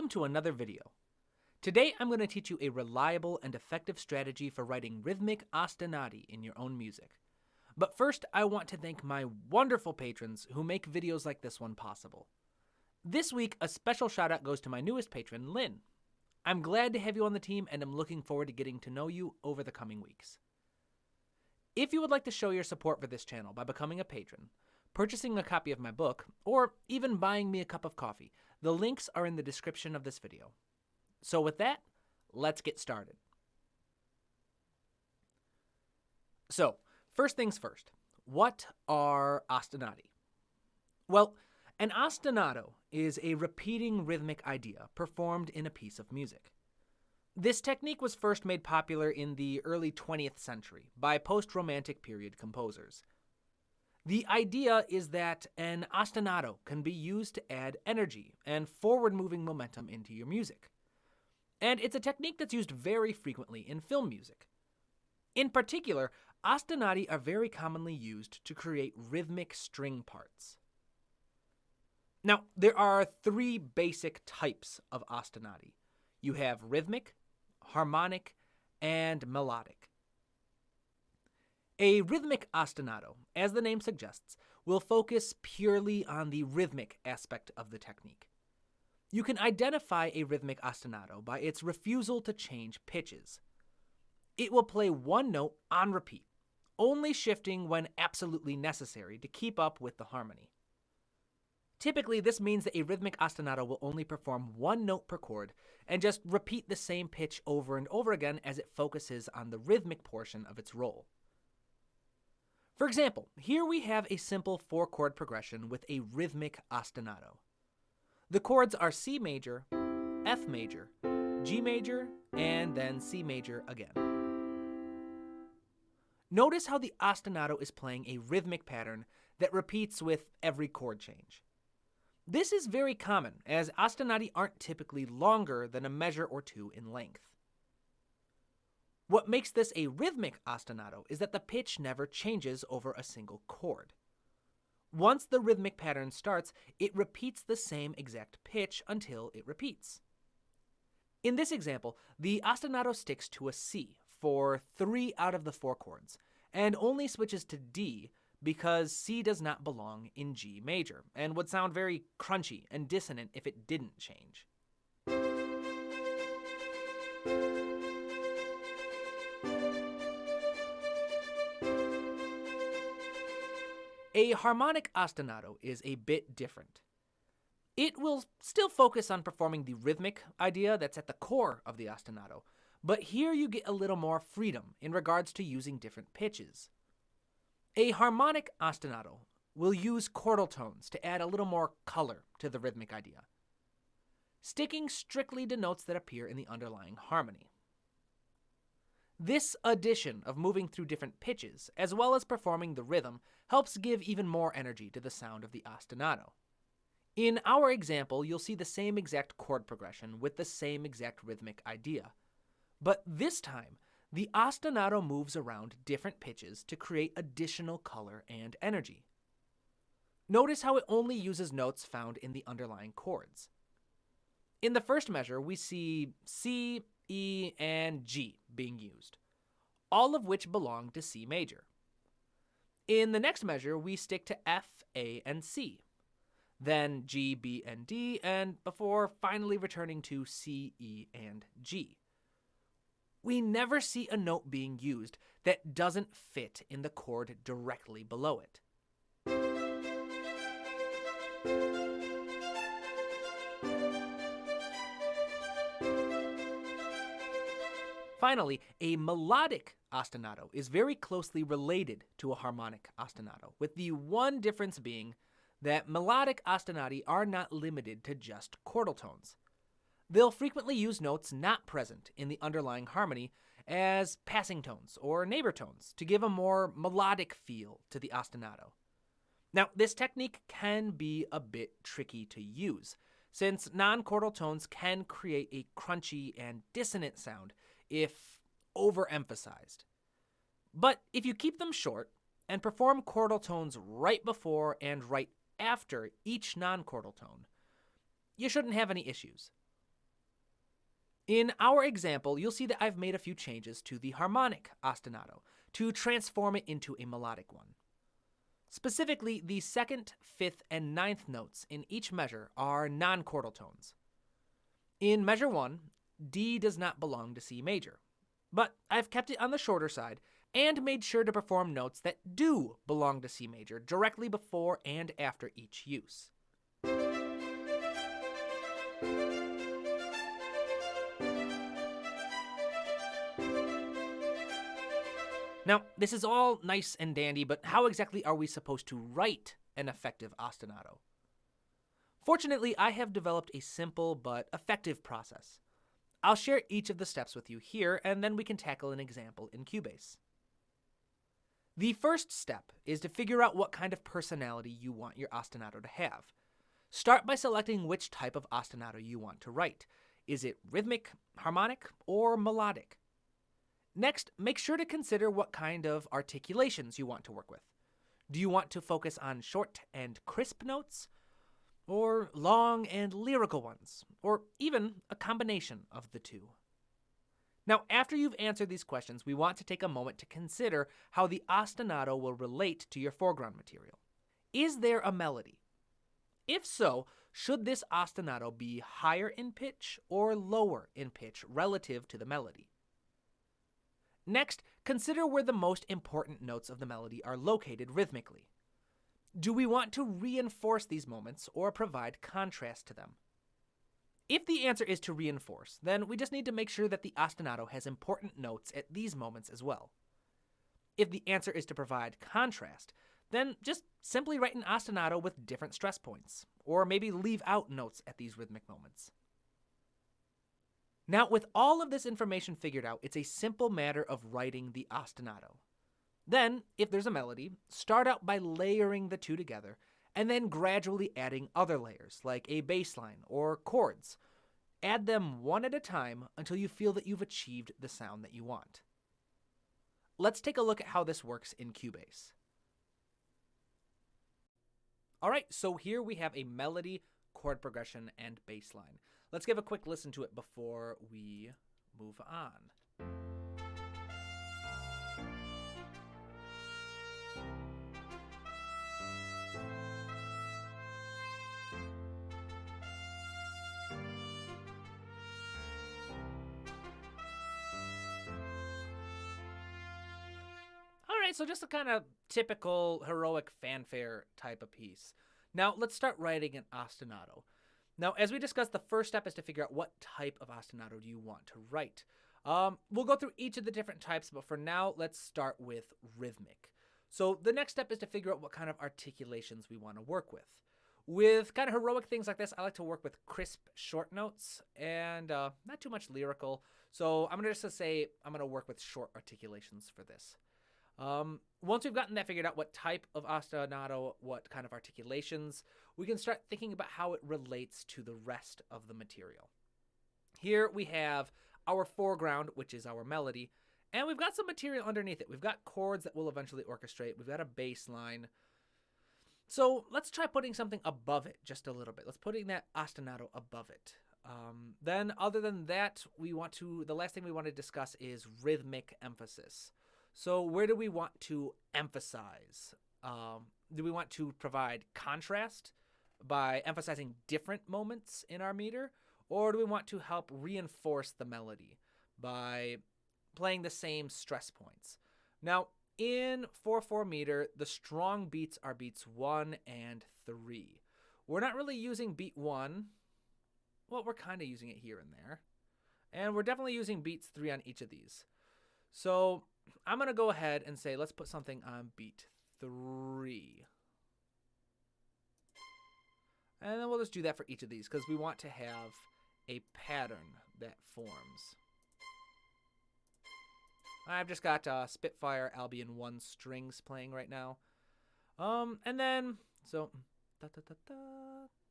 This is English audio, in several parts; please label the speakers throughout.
Speaker 1: Welcome to another video. Today I'm going to teach you a reliable and effective strategy for writing rhythmic ostinati in your own music. But first, I want to thank my wonderful patrons who make videos like this one possible. This week, a special shout out goes to my newest patron, Lynn. I'm glad to have you on the team and I'm looking forward to getting to know you over the coming weeks. If you would like to show your support for this channel by becoming a patron, purchasing a copy of my book, or even buying me a cup of coffee, the links are in the description of this video. So with that, let's get started. So, first things first, what are ostinati? Well, an ostinato is a repeating rhythmic idea performed in a piece of music. This technique was first made popular in the early 20th century by post-Romantic period composers. The idea is that an ostinato can be used to add energy and forward-moving momentum into your music. And it's a technique that's used very frequently in film music. In particular, ostinati are very commonly used to create rhythmic string parts. Now, there are three basic types of ostinati. You have rhythmic, harmonic, and melodic. A rhythmic ostinato, as the name suggests, will focus purely on the rhythmic aspect of the technique. You can identify a rhythmic ostinato by its refusal to change pitches. It will play one note on repeat, only shifting when absolutely necessary to keep up with the harmony. Typically, this means that a rhythmic ostinato will only perform one note per chord and just repeat the same pitch over and over again as it focuses on the rhythmic portion of its role. For example, here we have a simple 4-chord progression with a rhythmic ostinato. The chords are C major, F major, G major, and then C major again. Notice how the ostinato is playing a rhythmic pattern that repeats with every chord change. This is very common, as ostinati aren't typically longer than a measure or two in length. What makes this a rhythmic ostinato is that the pitch never changes over a single chord. Once the rhythmic pattern starts, it repeats the same exact pitch until it repeats. In this example, the ostinato sticks to a C for 3 out of the 4 chords, and only switches to D because C does not belong in G major, and would sound very crunchy and dissonant if it didn't change. A harmonic ostinato is a bit different. It will still focus on performing the rhythmic idea that's at the core of the ostinato, but here you get a little more freedom in regards to using different pitches. A harmonic ostinato will use chordal tones to add a little more color to the rhythmic idea, sticking strictly to notes that appear in the underlying harmony. This addition of moving through different pitches, as well as performing the rhythm, helps give even more energy to the sound of the ostinato. In our example, you'll see the same exact chord progression with the same exact rhythmic idea. But this time, the ostinato moves around different pitches to create additional color and energy. Notice how it only uses notes found in the underlying chords. In the first measure, we see C, E, and G being used, all of which belong to C major. In the next measure, we stick to F, A, and C, then G, B, and D, and before finally returning to C, E, and G. We never see a note being used that doesn't fit in the chord directly below it. Finally, a melodic ostinato is very closely related to a harmonic ostinato, with the one difference being that melodic ostinati are not limited to just chordal tones. They'll frequently use notes not present in the underlying harmony as passing tones or neighbor tones to give a more melodic feel to the ostinato. Now, this technique can be a bit tricky to use, since non-chordal tones can create a crunchy and dissonant sound if overemphasized. But if you keep them short and perform chordal tones right before and right after each non-chordal tone, you shouldn't have any issues. In our example, you'll see that I've made a few changes to the harmonic ostinato to transform it into a melodic one. Specifically, the second, fifth, and ninth notes in each measure are non-chordal tones. In measure 1, D does not belong to C major, but I've kept it on the shorter side and made sure to perform notes that do belong to C major directly before and after each use. Now, this is all nice and dandy, but how exactly are we supposed to write an effective ostinato? Fortunately, I have developed a simple but effective process. I'll share each of the steps with you here, and then we can tackle an example in Cubase. The first step is to figure out what kind of personality you want your ostinato to have. Start by selecting which type of ostinato you want to write. Is it rhythmic, harmonic, or melodic? Next, make sure to consider what kind of articulations you want to work with. Do you want to focus on short and crisp notes, or long and lyrical ones, or even a combination of the two? Now, after you've answered these questions, we want to take a moment to consider how the ostinato will relate to your foreground material. Is there a melody? If so, should this ostinato be higher in pitch or lower in pitch relative to the melody? Next, consider where the most important notes of the melody are located rhythmically. Do we want to reinforce these moments or provide contrast to them? If the answer is to reinforce, then we just need to make sure that the ostinato has important notes at these moments as well. If the answer is to provide contrast, then just simply write an ostinato with different stress points, or maybe leave out notes at these rhythmic moments. Now, with all of this information figured out, it's a simple matter of writing the ostinato. Then, if there's a melody, start out by layering the two together, and then gradually adding other layers, like a bass line or chords. Add them one at a time until you feel that you've achieved the sound that you want. Let's take a look at how this works in Cubase. Alright, so here we have a melody, chord progression, and bass line. Let's give a quick listen to it before we move on. Alright, so just a kind of typical heroic fanfare type of piece. Now let's start writing an ostinato. Now, as we discussed, the first step is to figure out what type of ostinato do you want to write. We'll go through each of the different types, but for now, let's start with rhythmic. So the next step is to figure out what kind of articulations we want to work with. With kind of heroic things like this, I like to work with crisp short notes and not too much lyrical. So I'm going to just say I'm going to work with short articulations for this. Once we've gotten that figured out, what type of ostinato, what kind of articulations, we can start thinking about how it relates to the rest of the material. Here we have our foreground, which is our melody, and we've got some material underneath it. We've got chords that we'll eventually orchestrate. We've got a bass line. So let's try putting something above it just a little bit. Let's putting that ostinato above it. Then other than that, the last thing we want to discuss is rhythmic emphasis. So where do we want to emphasize? Do we want to provide contrast by emphasizing different moments in our meter? Or do we want to help reinforce the melody by playing the same stress points? Now, in 4/4 meter, the strong beats are beats 1 and 3. We're not really using beat 1. Well, we're kind of using it here and there. And we're definitely using beats 3 on each of these. So I'm going to go ahead and say, let's put something on beat 3. And then we'll just do that for each of these because we want to have a pattern that forms. I've just got Spitfire Albion 1 strings playing right now. And then, so, da, da, da, da,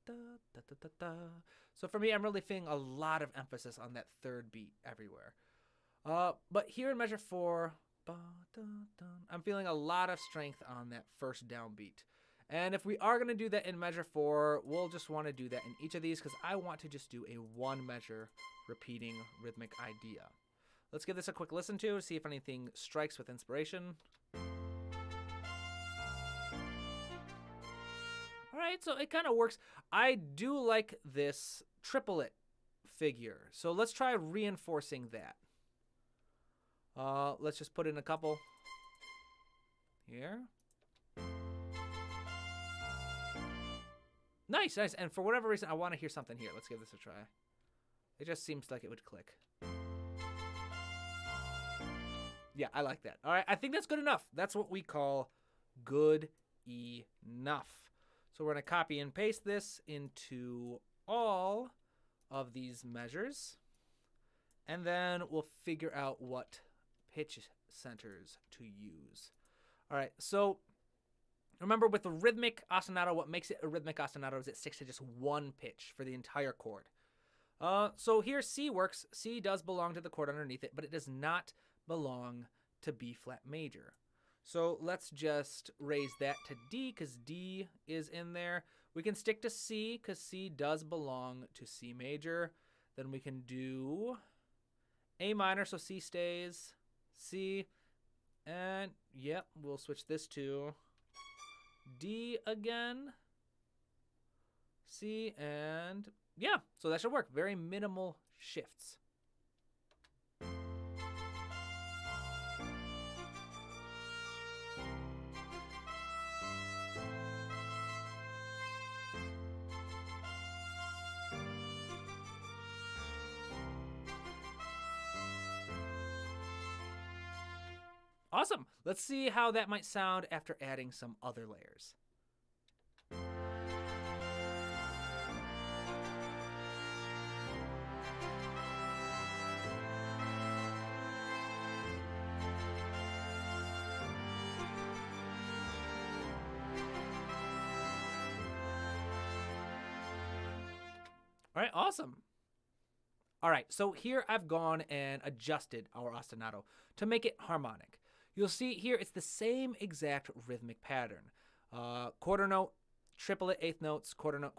Speaker 1: da, da, da, da. So for me, I'm really feeling a lot of emphasis on that third beat everywhere. But here in measure 4, I'm feeling a lot of strength on that first downbeat. And if we are going to do that in measure 4, we'll just want to do that in each of these because I want to just do a 1 measure repeating rhythmic idea. Let's give this a quick listen to see if anything strikes with inspiration. All right, so it kind of works. I do like this triplet figure, so let's try reinforcing that. Let's just put in a couple here. Nice, nice. And for whatever reason, I want to hear something here. Let's give this a try. It just seems like it would click. Yeah, I like that. All right, I think that's good enough. That's what we call good enough. So we're going to copy and paste this into all of these measures. And then we'll figure out what pitch centers to use. All right, so remember with the rhythmic ostinato, what makes it a rhythmic ostinato is it sticks to just one pitch for the entire chord. So here C works. C does belong to the chord underneath it, but it does not belong to B flat major. So let's just raise that to D because D is in there. We can stick to C because C does belong to C major. Then we can do A minor, so C stays, C, and yep, we'll switch this to D again, C, and yeah, so that should work. Very minimal shifts. Awesome. Let's see how that might sound after adding some other layers. All right, awesome. All right, so here I've gone and adjusted our ostinato to make it harmonic. You'll see here it's the same exact rhythmic pattern. Quarter note, triplet, eighth notes, quarter note,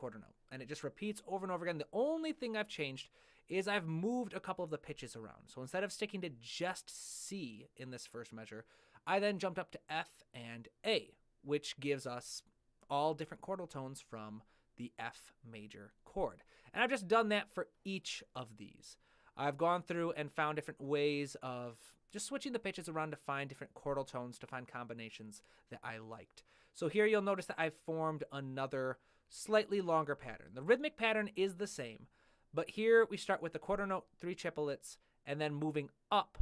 Speaker 1: and it just repeats over and over again. The only thing I've changed is I've moved a couple of the pitches around. So instead of sticking to just C in this first measure, I then jumped up to F and A, which gives us all different chordal tones from the F major chord. And I've just done that for each of these. I've gone through and found different ways of just switching the pitches around to find different chordal tones, to find combinations that I liked. So here you'll notice that I've formed another slightly longer pattern. The rhythmic pattern is the same, but here we start with the quarter note, 3 triplets, and then moving up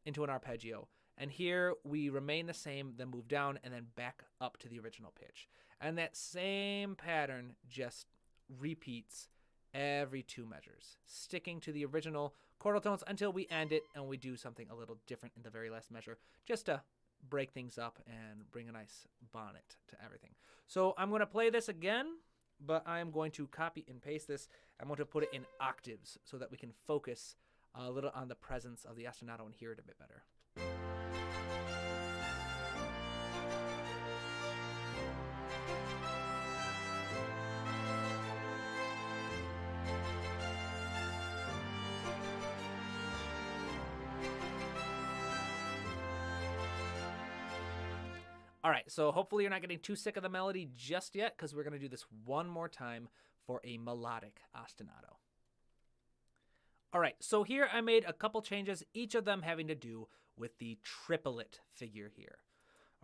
Speaker 1: into an arpeggio. And here we remain the same, then move down, and then back up to the original pitch. And that same pattern just repeats every 2 measures, sticking to the original chordal tones until we end it and we do something a little different in the very last measure, just to break things up and bring a nice bonnet to everything. So I'm going to play this again, but I'm going to copy and paste this. I'm going to put it in octaves so that we can focus a little on the presence of the ostinato and hear it a bit better. All right, so hopefully you're not getting too sick of the melody just yet because we're going to do this one more time for a melodic ostinato. All right, so here I made a couple changes, each of them having to do with the triplet figure here.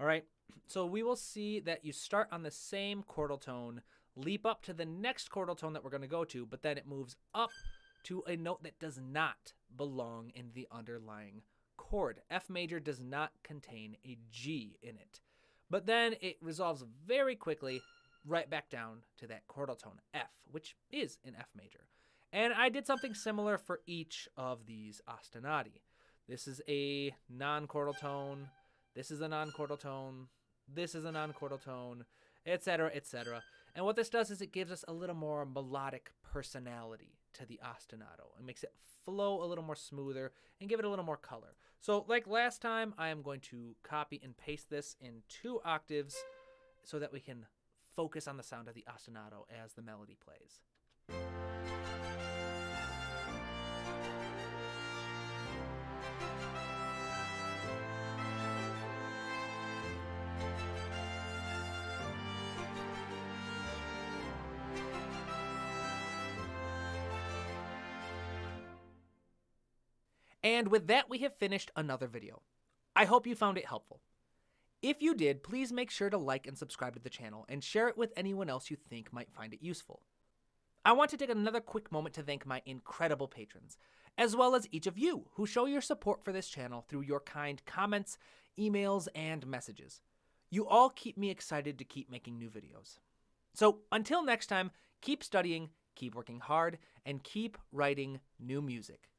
Speaker 1: All right, so we will see that you start on the same chordal tone, leap up to the next chordal tone that we're going to go to, but then it moves up to a note that does not belong in the underlying chord. F major does not contain a G in it. But then it resolves very quickly right back down to that chordal tone F, which is in F major. And I did something similar for each of these ostinati. This is a non-chordal tone, this is a non-chordal tone, this is a non-chordal tone, etc., etc. And what this does is it gives us a little more melodic personality to the ostinato. It makes it flow a little more smoother and give it a little more color. So like last time, I am going to copy and paste this in 2 octaves so that we can focus on the sound of the ostinato as the melody plays. And with that, we have finished another video. I hope you found it helpful. If you did, please make sure to like and subscribe to the channel and share it with anyone else you think might find it useful. I want to take another quick moment to thank my incredible patrons, as well as each of you who show your support for this channel through your kind comments, emails, and messages. You all keep me excited to keep making new videos. So until next time, keep studying, keep working hard, and keep writing new music.